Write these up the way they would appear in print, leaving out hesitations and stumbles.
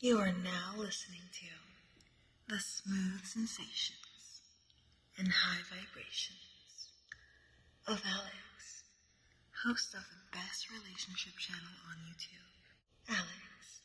You are now listening to the smooth sensations and high vibrations of Alex, host of the best relationship channel on YouTube. Alex,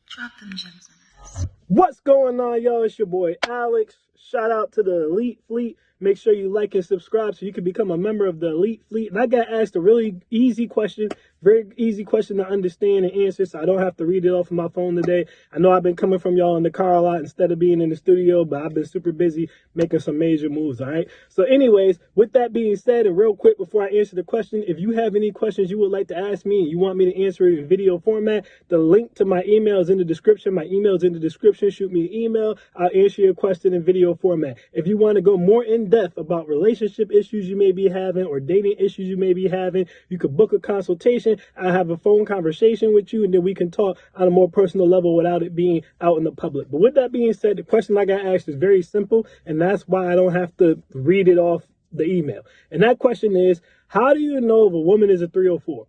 drop them gems on us. What's going on, y'all? It's your boy Alex. Shout out to the Elite Fleet. Make sure you like and subscribe so you can become a member of the Elite Fleet. And I got asked a really easy question, very easy question to understand and answer, so I don't have to read it off of my phone today. I know I've been coming from y'all in the car a lot instead of being in the studio, but I've been super busy making some major moves, all right? So anyways, with that being said, and real quick before I answer the question, if you have any questions you would like to ask me and you want me to answer it in video format, the link to my email is in the description. My email is in the description. Shoot me an email. I'll answer your question in video format. If you want to go more in depth about relationship issues you may be having or dating issues you may be having, you could book a consultation. I'll have a phone conversation with you, and then we can talk on a more personal level without it being out in the public. But with that being said, the question I got asked is very simple, and that's why I don't have to read it off the email. And that question is, how do you know if a woman is a 304?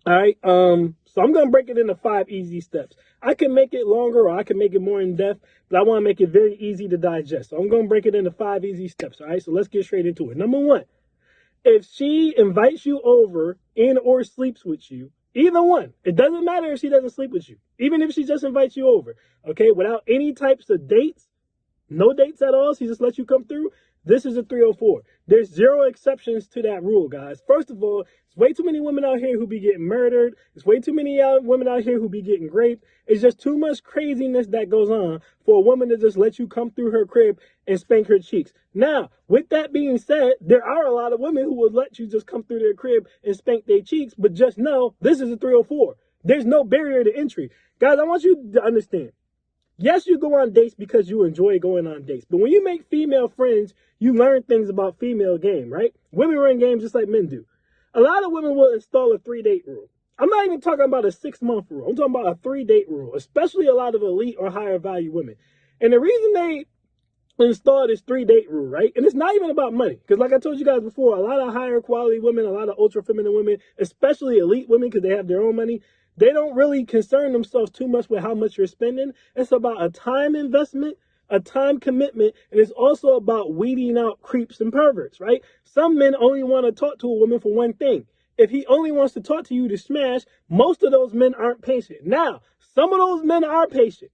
All right. So I'm going to break it into 5 easy steps. I can make it longer or I can make it more in depth, but I want to make it very easy to digest. So I'm going to break it into 5 easy steps. All right. So let's get straight into it. Number 1, if she invites you over and or sleeps with you, either one, it doesn't matter if she doesn't sleep with you, even if she just invites you over, okay, without any types of dates, no dates at all, she just lets you come through, this is a 304. There's 0 exceptions to that rule, guys. First of all, there's way too many women out here who be getting murdered. There's way too many women out here who be getting raped. It's just too much craziness that goes on for a woman to just let you come through her crib and spank her cheeks. Now, with that being said, there are a lot of women who would let you just come through their crib and spank their cheeks, but just know this is a 304. There's no barrier to entry. Guys, I want you to understand. Yes, you go on dates because you enjoy going on dates. But when you make female friends, you learn things about female game, right? Women run games just like men do. A lot of women will install a 3-date rule. I'm not even talking about a 6-month rule. I'm talking about a 3-date rule, especially a lot of elite or higher value women. And the reason they install this 3-date rule, right? And it's not even about money. Because like I told you guys before, a lot of higher quality women, a lot of ultra feminine women, especially elite women because they have their own money, they don't really concern themselves too much with how much you're spending. It's about a time investment, a time commitment, and it's also about weeding out creeps and perverts, right? Some men only want to talk to a woman for one thing. If he only wants to talk to you to smash, most of those men aren't patient. Now, some of those men are patient,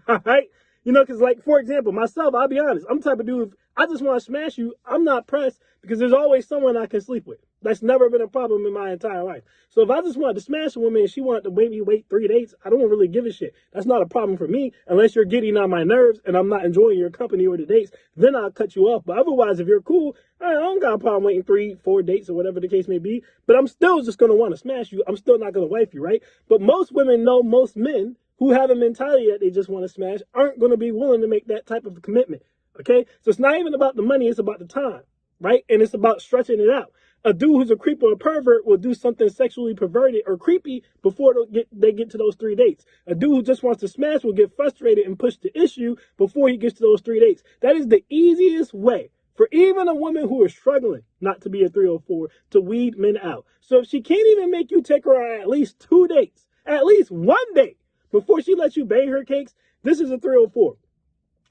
all right? You know, because like, for example, myself, I'll be honest, I'm the type of dude, if I just want to smash you, I'm not pressed because there's always someone I can sleep with. That's never been a problem in my entire life. So if I just wanted to smash a woman and she wanted to make me wait 3 dates, I don't really give a shit. That's not a problem for me unless you're getting on my nerves and I'm not enjoying your company or the dates. Then I'll cut you off. But otherwise, if you're cool, I don't got a problem waiting 3, 4 dates or whatever the case may be. But I'm still just going to want to smash you. I'm still not going to wife you, right? But most women know most men who have a mentality that they just want to smash aren't going to be willing to make that type of commitment, okay? So it's not even about the money, it's about the time, right? And it's about stretching it out. A dude who's a creep or a pervert will do something sexually perverted or creepy before they get to those 3 dates. A dude who just wants to smash will get frustrated and push the issue before he gets to those 3 dates. That is the easiest way for even a woman who is struggling not to be a 304 to weed men out. So if she can't even make you take her on at least 2 dates, at least 1 date, before she lets you bang her cakes, this is a 304.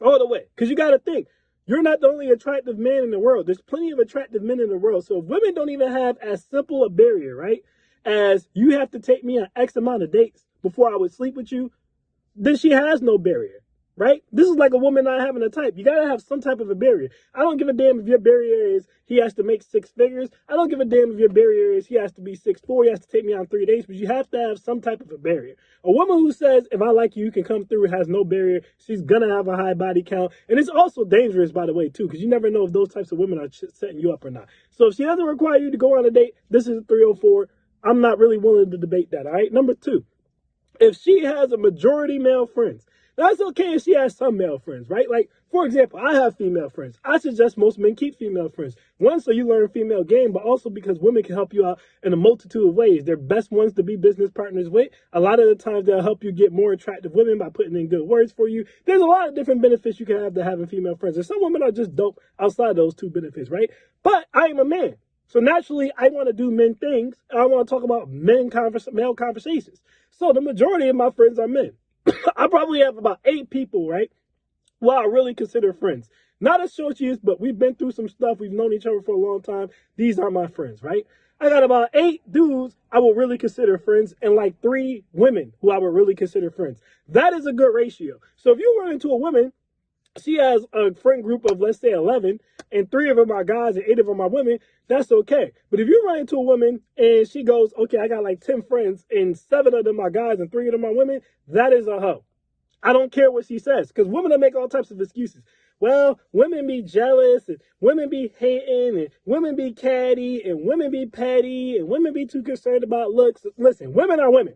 All the way. Because you got to think, you're not the only attractive man in the world. There's plenty of attractive men in the world. So if women don't even have as simple a barrier, right, as you have to take me on X amount of dates before I would sleep with you, then she has no barrier. Right? This is like a woman not having a type. You got to have some type of a barrier. I don't give a damn if your barrier is he has to make 6 figures. I don't give a damn if your barrier is he has to be 6'4", he has to take me on 3 dates, but you have to have some type of a barrier. A woman who says, if I like you, you can come through, has no barrier, she's going to have a high body count. And it's also dangerous, by the way, too, because you never know if those types of women are setting you up or not. So if she doesn't require you to go on a date, this is a 304. I'm not really willing to debate that, all right? Number 2, if she has a majority male friends, that's okay if she has some male friends, right? Like, for example, I have female friends. I suggest most men keep female friends. One, so you learn female game, but also because women can help you out in a multitude of ways. They're best ones to be business partners with. A lot of the times they'll help you get more attractive women by putting in good words for you. There's a lot of different benefits you can have to having female friends. And some women are just dope outside those 2 benefits, right? But I am a man. So naturally, I want to do men things. And I want to talk about male conversations. So the majority of my friends are men. I probably have about 8 people, right? Well, I really consider friends. Not associates, but we've been through some stuff. We've known each other for a long time. These are my friends, right? I got about 8 dudes I will really consider friends and like 3 women who I would really consider friends. That is a good ratio. So if you run into a woman, she has a friend group of, let's say, 11, and 3 of them are guys and 8 of them are women, that's okay. But if you run into a woman and she goes, okay, I got like 10 friends and 7 of them are guys and 3 of them are women, that is a hoe. I don't care what she says, because women will make all types of excuses. Well, women be jealous, and women be hating, and women be catty, and women be petty, and women be too concerned about looks. Listen, women are women.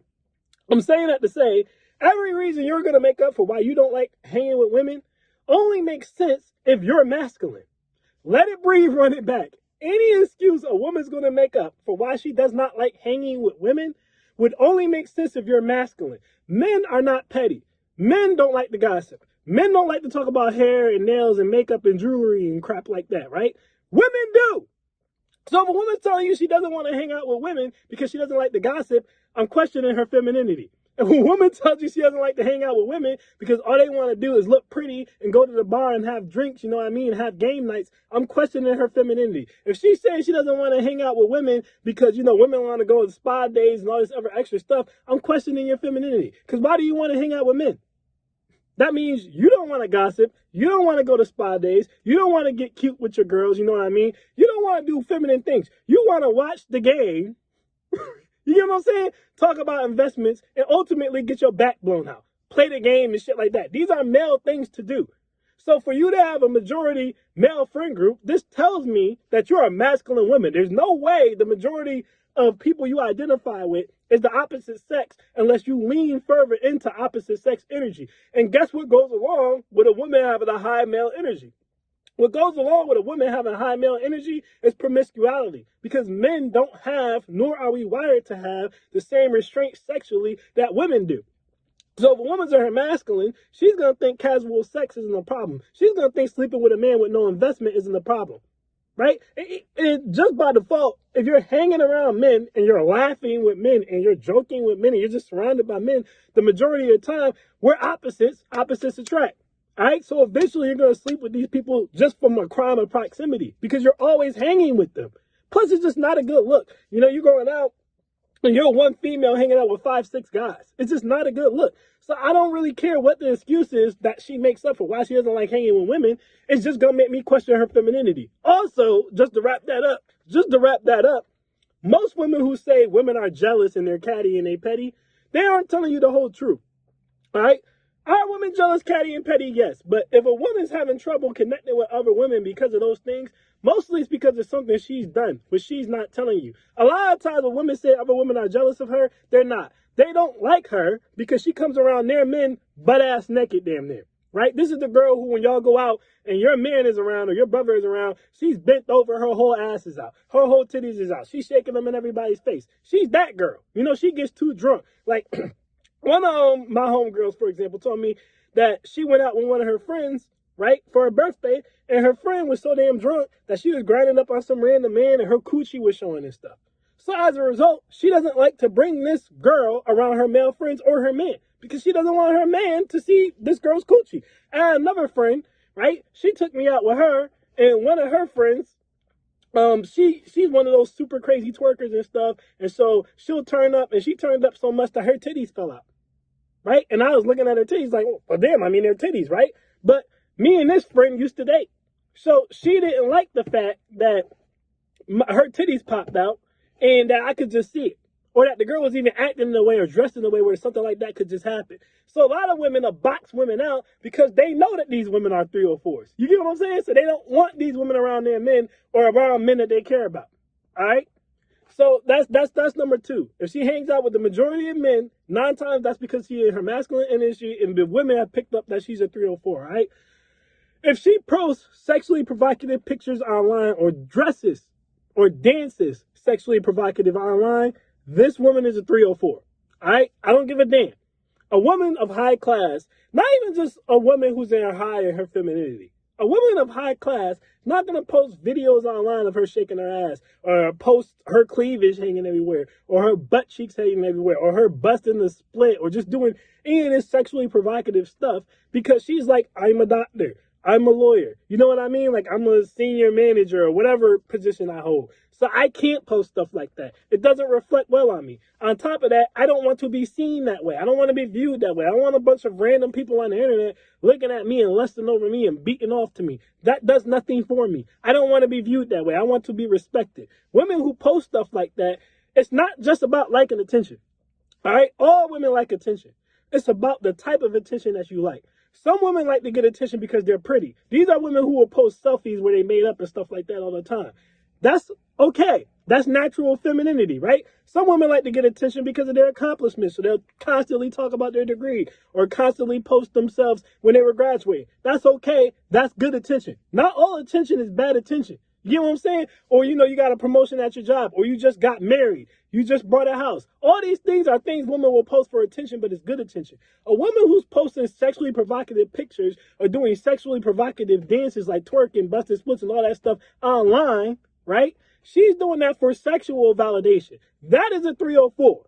I'm saying that to say, every reason you're going to make up for why you don't like hanging with women only makes sense if you're masculine. Let it breathe, run it back. Any excuse a woman's going to make up for why she does not like hanging with women would only make sense if you're masculine. Men are not petty. Men don't like to gossip. Men don't like to talk about hair and nails and makeup and jewelry and crap like that, right? Women do. So if a woman's telling you she doesn't want to hang out with women because she doesn't like the gossip, I'm questioning her femininity. If a woman tells you she doesn't like to hang out with women because all they want to do is look pretty and go to the bar and have drinks, you know what I mean, and have game nights, I'm questioning her femininity. If she's saying she doesn't want to hang out with women because, you know, women want to go to spa days and all this other extra stuff, I'm questioning your femininity. Because why do you want to hang out with men? That means you don't want to gossip. You don't want to go to spa days. You don't want to get cute with your girls. You know what I mean? You don't want to do feminine things. You want to watch the game. You know what I'm saying? Talk about investments and ultimately get your back blown out. Play the game and shit like that. These are male things to do. So for you to have a majority male friend group, this tells me that you're a masculine woman. There's no way the majority of people you identify with is the opposite sex unless you lean further into opposite sex energy. And guess what goes along with a woman having a high male energy? What goes along with a woman having high male energy is promiscuity, because men don't have, nor are we wired to have, the same restraint sexually that women do. So if a woman's in her masculine, she's going to think casual sex isn't a problem. She's going to think sleeping with a man with no investment isn't a problem, right? Just by default, if you're hanging around men and you're laughing with men and you're joking with men and you're just surrounded by men, the majority of the time, we're opposites. Opposites attract. All right, so eventually you're going to sleep with these people just from a crime of proximity because you're always hanging with them. Plus, it's just not a good look. You know, you're going out and you're one female hanging out with 5, 6 guys. It's just not a good look. So I don't really care what the excuse is that she makes up for why she doesn't like hanging with women. It's just going to make me question her femininity. Also, just to wrap that up, most women who say women are jealous and they're catty and they petty, they aren't telling you the whole truth. All right? Are women jealous, catty, and petty? Yes. But if a woman's having trouble connecting with other women because of those things, mostly it's because it's something she's done, but she's not telling you. A lot of times when women say other women are jealous of her, they're not. They don't like her because she comes around their men butt-ass naked damn near. Right? This is the girl who, when y'all go out and your man is around or your brother is around, she's bent over, her whole ass is out. Her whole titties is out. She's shaking them in everybody's face. She's that girl. You know, she gets too drunk. Like... One of my homegirls, for example, told me that she went out with one of her friends, right, for her birthday, and her friend was so damn drunk that she was grinding up on some random man and her coochie was showing and stuff. So as a result, she doesn't like to bring this girl around her male friends or her man because she doesn't want her man to see this girl's coochie. And another friend, right, she took me out with her and one of her friends, she's one of those super crazy twerkers and stuff, and so she'll turn up, and she turned up so much that her titties fell out, right? And I was looking at her titties like, well, damn, I mean, they're titties, right? But me and this friend used to date, so she didn't like the fact that her titties popped out and that I could just see it, or that the girl was even acting in a way or dressed in a way where something like that could just happen. So a lot of women will box women out because they know that these women are 304s. You get what I'm saying? So they don't want these women around their men or around men that they care about. All right? So that's number 2. If she hangs out with the majority of men, 9 times that's because she in her masculine energy and the women have picked up that she's a 304, all right? If she posts sexually provocative pictures online or dresses or dances sexually provocative online, this woman is a 304, all right? I don't give a damn. A woman of high class, not even just a woman who's in her high in her femininity. A woman of high class is not going to post videos online of her shaking her ass, or post her cleavage hanging everywhere, or her butt cheeks hanging everywhere, or her busting the split, or just doing any of this sexually provocative stuff because she's like, I'm a doctor, I'm a lawyer. You know what I mean? Like, I'm a senior manager or whatever position I hold. So I can't post stuff like that. It doesn't reflect well on me. On top of that, I don't want to be seen that way. I don't want to be viewed that way. I don't want a bunch of random people on the internet looking at me and lusting over me and beating off to me. That does nothing for me. I don't want to be viewed that way. I want to be respected. Women who post stuff like that, it's not just about liking attention. All right? All women like attention. It's about the type of attention that you like. Some women like to get attention because they're pretty. These are women who will post selfies where they made up and stuff like that all the time. That's okay. That's natural femininity, right? Some women like to get attention because of their accomplishments. So they'll constantly talk about their degree or constantly post themselves when they were graduating. That's okay. That's good attention. Not all attention is bad attention. You get what I'm saying? Or, you got a promotion at your job, or you just got married. You just bought a house. All these things are things women will post for attention, but it's good attention. A woman who's posting sexually provocative pictures or doing sexually provocative dances like twerking, busting splits, and all that stuff online, right? She's doing that for sexual validation. That is a 304, all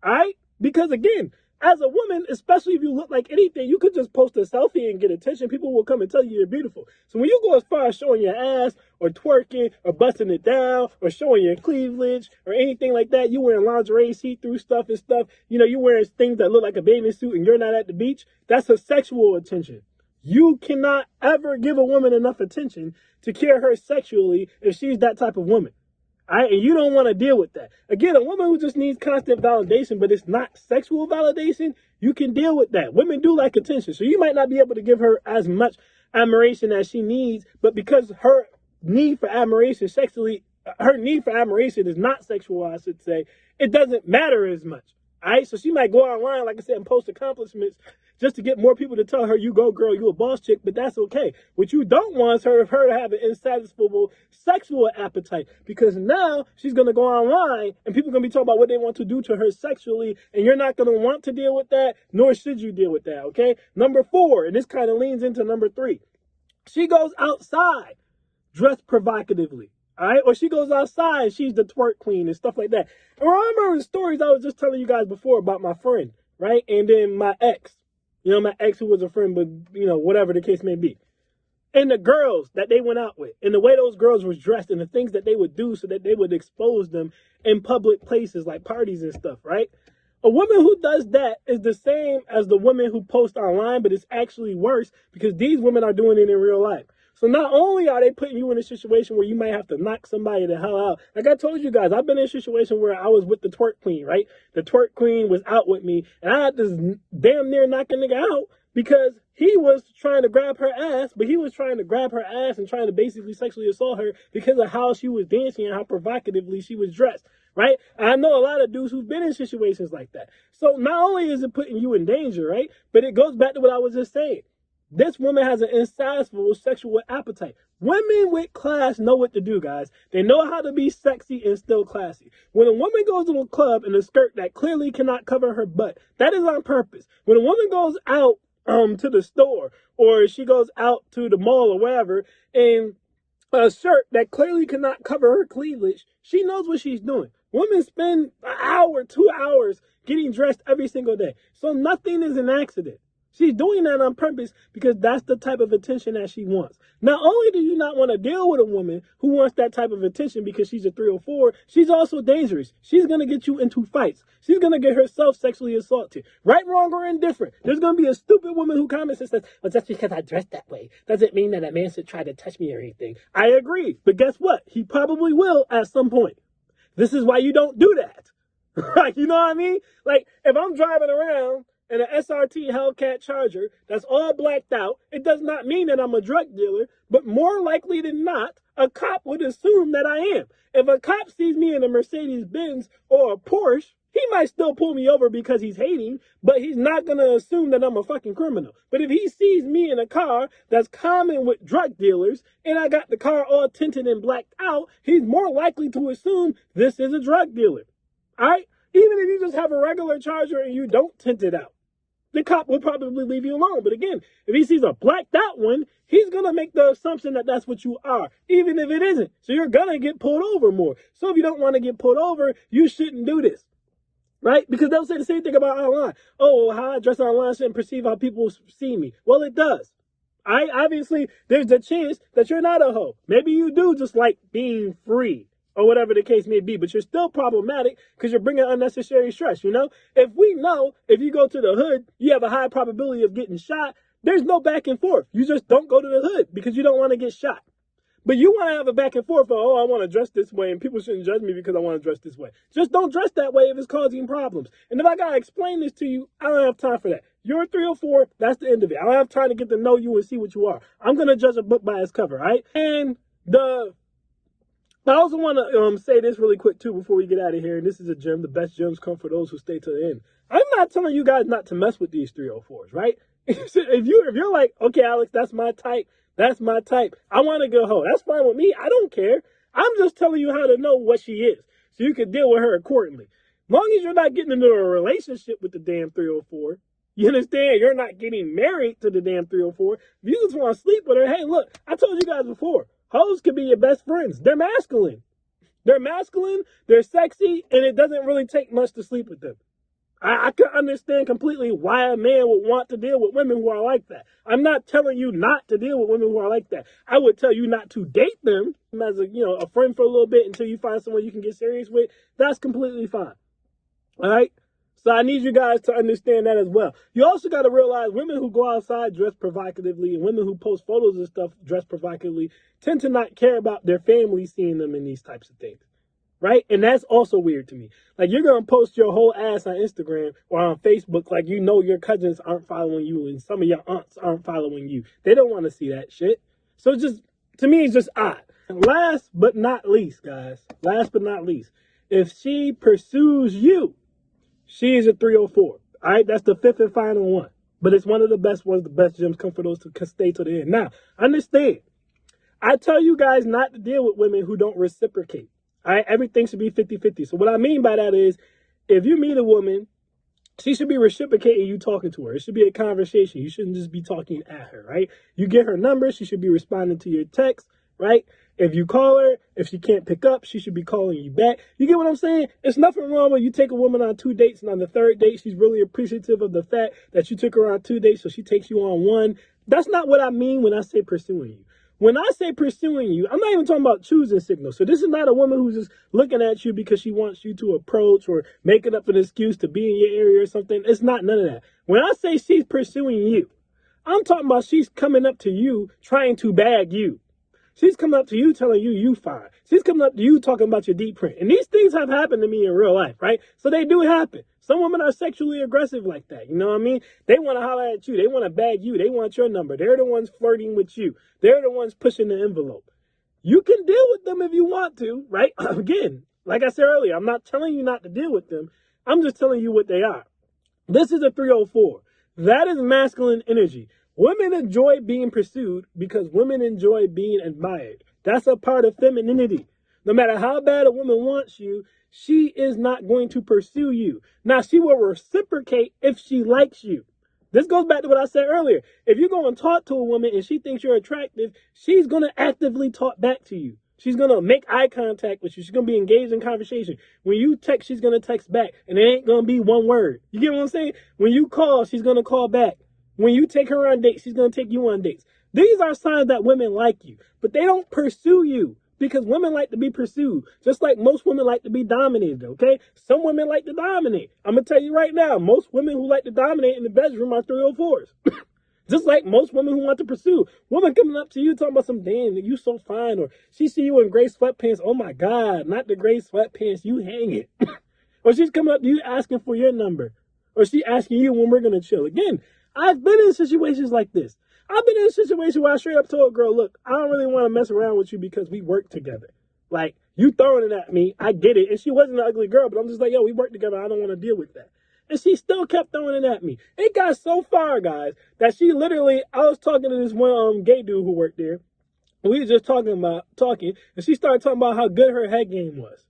right? Because again, as a woman, especially if you look like anything, you could just post a selfie and get attention. People will come and tell you you're beautiful. So when you go as far as showing your ass or twerking or busting it down or showing your cleavage or anything like that, you wearing lingerie, see-through stuff and stuff, you're wearing things that look like a bathing suit and you're not at the beach, that's a sexual attention. You cannot ever give a woman enough attention to care her sexually if she's that type of woman. All right? And you don't want to deal with that. Again, a woman who just needs constant validation, but it's not sexual validation, you can deal with that. Women do like attention. So you might not be able to give her as much admiration as she needs, but because her need for admiration is not sexual, I should say, it doesn't matter as much. All right? So she might go online, like I said, and post accomplishments just to get more people to tell her, you go girl, you a boss chick, but that's okay. What you don't want is her to have an insatisfiable sexual appetite, because now she's going to go online and people are going to be talking about what they want to do to her sexually, and you're not going to want to deal with that, nor should you deal with that, okay? Number 4, and this kind of leans into number 3. She goes outside dressed provocatively. All right, or she goes outside, she's the twerk queen and stuff like that. And remember the stories I was just telling you guys before about my friend, right? And then my ex, my ex who was a friend, but whatever the case may be. And the girls that they went out with, and the way those girls were dressed, and the things that they would do so that they would expose them in public places like parties and stuff, right? A woman who does that is the same as the woman who posts online, but it's actually worse because these women are doing it in real life. So not only are they putting you in a situation where you might have to knock somebody the hell out. Like I told you guys, I've been in a situation where I was with the twerk queen, right? The twerk queen was out with me, and I had to damn near knock a nigga out because he was trying to grab her ass, but he was trying to grab her ass and trying to basically sexually assault her because of how she was dancing and how provocatively she was dressed, right? And I know a lot of dudes who've been in situations like that. So not only is it putting you in danger, right? But it goes back to what I was just saying. This woman has an insatiable sexual appetite. Women with class know what to do, guys. They know how to be sexy and still classy. When a woman goes to a club in a skirt that clearly cannot cover her butt, that is on purpose. When a woman goes out to the store, or she goes out to the mall or wherever, in a shirt that clearly cannot cover her cleavage, she knows what she's doing. Women spend an hour, 2 hours getting dressed every single day. So nothing is an accident. She's doing that on purpose because that's the type of attention that she wants. Not only do you not want to deal with a woman who wants that type of attention because she's a 304, she's also dangerous. She's going to get you into fights. She's going to get herself sexually assaulted. Right, wrong, or indifferent. There's going to be a stupid woman who comments and says, well, just because I dress that way doesn't mean that a man should try to touch me or anything. I agree. But guess what? He probably will at some point. This is why you don't do that. Like, you know what I mean? Like, if I'm driving around in an SRT Hellcat Charger that's all blacked out, it does not mean that I'm a drug dealer, but more likely than not, a cop would assume that I am. If a cop sees me in a Mercedes-Benz or a Porsche, he might still pull me over because he's hating, but he's not going to assume that I'm a fucking criminal. But if he sees me in a car that's common with drug dealers, and I got the car all tinted and blacked out, he's more likely to assume this is a drug dealer. All right? Even if you just have a regular Charger and you don't tint it out. the cop will probably leave you alone. But again, if he sees a blacked out one, he's going to make the assumption that that's what you are, even if it isn't. So you're going to get pulled over more. So if you don't want to get pulled over, you shouldn't do this. Right? Because they'll say the same thing about online. Oh, how I dress online shouldn't perceive how people see me. Well, it does. Obviously, there's a chance that you're not a hoe. Maybe you do just like being free or whatever the case may be, but you're still problematic because you're bringing unnecessary stress, you know? If we know if you go to the hood, you have a high probability of getting shot, there's no back and forth. You just don't go to the hood because you don't want to get shot. But you want to have a back and forth of, oh, I want to dress this way, and people shouldn't judge me because I want to dress this way. Just don't dress that way if it's causing problems. And if I got to explain this to you, I don't have time for that. You're 304, that's the end of it. I don't have time to get to know you and see what you are. I'm going to judge a book by its cover, right? And I also want to say this really quick, too, before we get out of here. And this is a gem. The best gems come for those who stay to the end. I'm not telling you guys not to mess with these 304s, right? If you're like, okay, Alex, that's my type. That's my type. I want a good hoe. That's fine with me. I don't care. I'm just telling you how to know what she is so you can deal with her accordingly. As long as you're not getting into a relationship with the damn 304, you understand? You're not getting married to the damn 304. If you just want to sleep with her, hey, look, I told you guys before, hoes can be your best friends. They're masculine. They're sexy, and it doesn't really take much to sleep with them. I can understand completely why a man would want to deal with women who are like that. I'm not telling you not to deal with women who are like that. I would tell you not to date them as a friend for a little bit until you find someone you can get serious with. That's completely fine. All right? So I need you guys to understand that as well. You also got to realize women who go outside dressed provocatively and women who post photos and stuff dressed provocatively tend to not care about their family seeing them in these types of things. Right? And that's also weird to me. Like, you're going to post your whole ass on Instagram or on Facebook like you know your cousins aren't following you and some of your aunts aren't following you. They don't want to see that shit. So to me, it's just odd. And last but not least, guys, if she pursues you, she is a 304. All right? That's the fifth and final one. But it's one of the best ones. The best gems come for those who stay to the end. Now, understand, I tell you guys not to deal with women who don't reciprocate. All right, everything should be 50-50. So what I mean by that is, if you meet a woman, she should be reciprocating you talking to her. It should be a conversation. You shouldn't just be talking at her, right? You get her number, she should be responding to your text, right? If you call her, if she can't pick up, she should be calling you back. You get what I'm saying? There's nothing wrong when you take a woman on 2 dates and on the third date, she's really appreciative of the fact that you took her on 2 dates, so she takes you on one. That's not what I mean when I say pursuing you. When I say pursuing you, I'm not even talking about choosing signals. So this is not a woman who's just looking at you because she wants you to approach or making up an excuse to be in your area or something. It's not none of that. When I say she's pursuing you, I'm talking about she's coming up to you trying to bag you. She's coming up to you telling you fine. She's coming up to you talking about your deep print. And these things have happened to me in real life, right? So they do happen. Some women are sexually aggressive like that. You know what I mean? They want to holler at you. They want to bag you. They want your number. They're the ones flirting with you. They're the ones pushing the envelope. You can deal with them if you want to, right? Again, like I said earlier, I'm not telling you not to deal with them. I'm just telling you what they are. This is a 304. That is masculine energy. Women enjoy being pursued because women enjoy being admired. That's a part of femininity. No matter how bad a woman wants you, she is not going to pursue you. Now, she will reciprocate if she likes you. This goes back to what I said earlier. If you go and talk to a woman and she thinks you're attractive, she's going to actively talk back to you. She's going to make eye contact with you. She's going to be engaged in conversation. When you text, she's going to text back. And it ain't going to be one word. You get what I'm saying? When you call, she's going to call back. When you take her on dates, she's going to take you on dates. These are signs that women like you, but they don't pursue you because women like to be pursued, just like most women like to be dominated, okay? Some women like to dominate. I'm going to tell you right now, most women who like to dominate in the bedroom are 304s. Just like most women who want to pursue. Woman coming up to you talking about some, damn, you so fine, or she see you in gray sweatpants, oh my God, not the gray sweatpants, you hang it. Or she's coming up to you asking for your number, or she asking you when we're going to chill. Again, I've been in situations like this. I've been in a situation where I straight up told a girl, look, I don't really want to mess around with you because we work together. Like, you throwing it at me, I get it. And she wasn't an ugly girl, but I'm just like, yo, we work together. I don't want to deal with that. And she still kept throwing it at me. It got so far, guys, that she literally, I was talking to this one gay dude who worked there. And we were just talking, and she started talking about how good her head game was.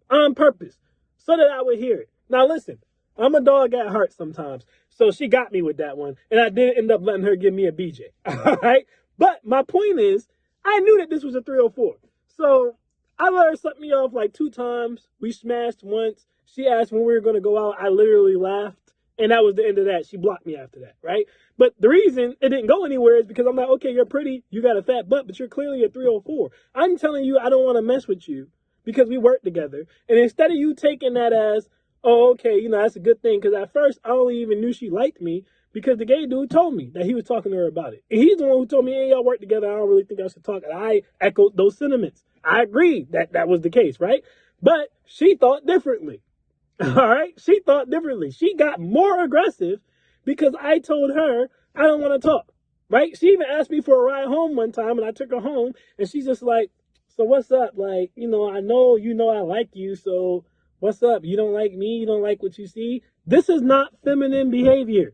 On purpose. So that I would hear it. Now listen. I'm a dog at heart sometimes. So she got me with that one. And I did end up letting her give me a BJ. All right. But my point is, I knew that this was a 304. So I let her suck me off like 2 times. We smashed once. She asked when we were going to go out. I literally laughed. And that was the end of that. She blocked me after that, right? But the reason it didn't go anywhere is because I'm like, okay, you're pretty. You got a fat butt, but you're clearly a 304. I'm telling you, I don't want to mess with you because we work together. And instead of you taking that as, oh, okay, you know, that's a good thing. Because at first, I only even knew she liked me because the gay dude told me that he was talking to her about it. And he's the one who told me, hey, y'all work together. I don't really think I should talk. And I echoed those sentiments. I agreed that that was the case, right? But she thought differently. All right? She thought differently. She got more aggressive because I told her I don't want to talk, right? She even asked me for a ride home one time, and I took her home, and she's just like, so what's up? Like, you know I like you, so what's up? You don't like me? You don't like what you see? This is not feminine behavior.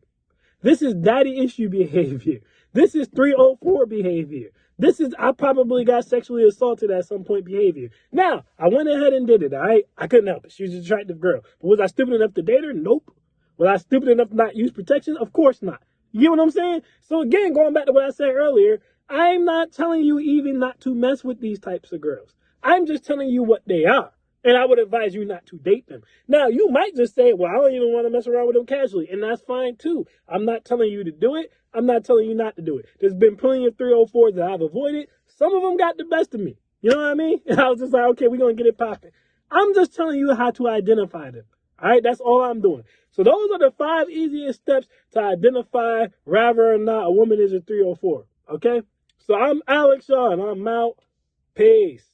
This is daddy issue behavior. This is 304 behavior. This is, I probably got sexually assaulted at some point behavior. Now, I went ahead and did it, all right? I couldn't help it. She was an attractive girl. But was I stupid enough to date her? Nope. Was I stupid enough to not use protection? Of course not. You get what I'm saying? So again, going back to what I said earlier, I'm not telling you even not to mess with these types of girls. I'm just telling you what they are. And I would advise you not to date them. Now, you might just say, well, I don't even want to mess around with them casually. And that's fine, too. I'm not telling you to do it. I'm not telling you not to do it. There's been plenty of 304s that I've avoided. Some of them got the best of me. You know what I mean? And I was just like, okay, we're going to get it popping. I'm just telling you how to identify them. All right? That's all I'm doing. So those are the 5 easiest steps to identify whether or not a woman is a 304. Okay? So I'm Alex Shaw, and I'm out. Peace.